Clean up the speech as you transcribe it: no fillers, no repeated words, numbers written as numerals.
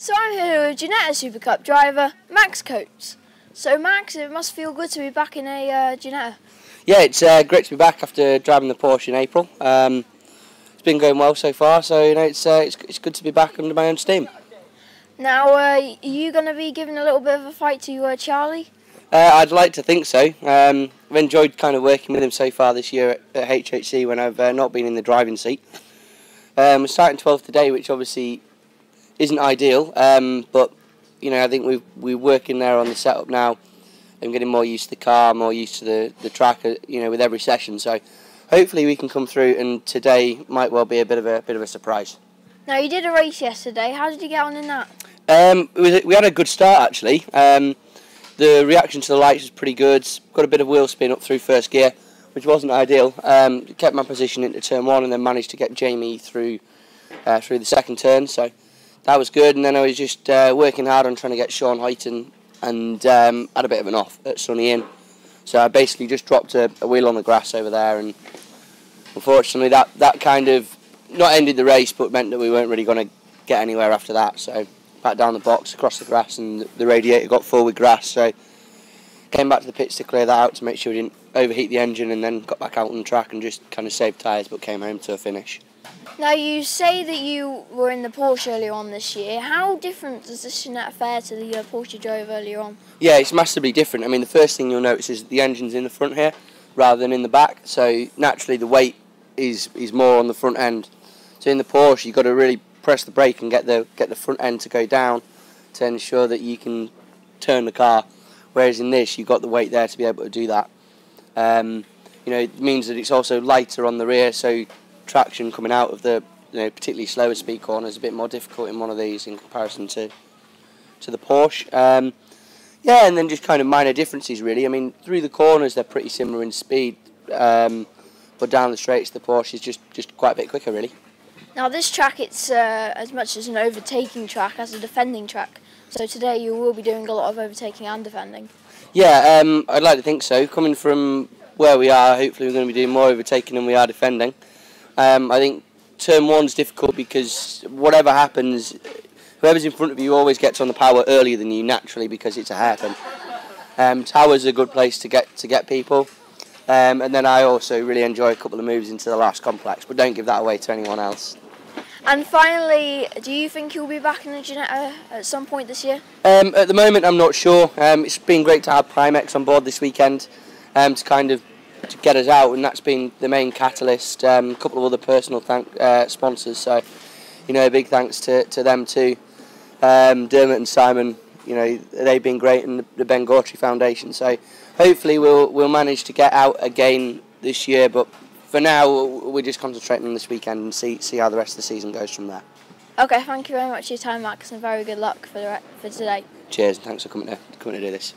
So I'm here with Ginetta Supercup driver, Max Coates. So Max, it must feel good to be back in a Ginetta. Yeah, it's great to be back after driving the Porsche in April. It's been going well so far, so it's good to be back under my own steam. Now, are you going to be giving a little bit of a fight to Charlie? I'd like to think so. I've enjoyed kind of working with him so far this year at HHC when I've not been in the driving seat. We're starting 12th today, which obviously isn't ideal, but you know, I think we're working there on the setup now. I'm getting more used to the car, more used to the track, you know, with every session. So hopefully we can come through, and today might well be a bit of a surprise. Now, you did a race yesterday. How did you get on in that? We had a good start actually. The reaction to the lights was pretty good. Got a bit of wheel spin up through first gear, which wasn't ideal. Kept my position into turn one, and then managed to get Jamie through the second turn. So that was good. And then I was just working hard on trying to get Sean Huyton, and had a bit of an off at Sunny Inn. So I basically just dropped a wheel on the grass over there, and unfortunately that kind of not ended the race, but meant that we weren't really going to get anywhere after that. So back down the box, across the grass, and the radiator got full with grass. So came back to the pits to clear that out to make sure we didn't overheat the engine, and then got back out on the track and just kind of saved tyres, but came home to a finish. Now, you say that you were in the Porsche earlier on this year. How different does this Ginetta fare to the Porsche you drove earlier on? Yeah, it's massively different. I mean, the first thing you'll notice is the engine's in the front here rather than in the back. So naturally the weight is more on the front end. So in the Porsche you've got to really press the brake and get the front end to go down to ensure that you can turn the car. Whereas in this you've got the weight there to be able to do that. You know, it means that it's also lighter on the rear, so traction coming out of the particularly slower speed corner is a bit more difficult in one of these in comparison to the Porsche. Yeah, and then just kind of minor differences really. I mean, through the corners they're pretty similar in speed, but down the straights the Porsche is just quite a bit quicker really. Now, this track, it's as much as an overtaking track as a defending track. So today you will be doing a lot of overtaking and defending. Yeah, I'd like to think so. Coming from where we are, hopefully we're going to be doing more overtaking than we are defending. I think turn one's difficult because whatever happens, whoever's in front of you always gets on the power earlier than you naturally because it's a hairpin. Tower's a good place to get people, and then I also really enjoy a couple of moves into the last complex, but don't give that away to anyone else. And finally, do you think you'll be back in the Ginetta at some point this year? At the moment, I'm not sure. It's been great to have Primex on board this weekend to kind of to get us out, and that's been the main catalyst. A couple of other personal sponsors, so you know, a big thanks to them too. Dermot and Simon, you know, they've been great, and the Ben Gautry Foundation. So hopefully we'll manage to get out again this year, but for now we're just concentrating on this weekend and see how the rest of the season goes from there. Okay, thank you very much for your time, Max, and very good luck for today. Cheers, and thanks for coming to do this.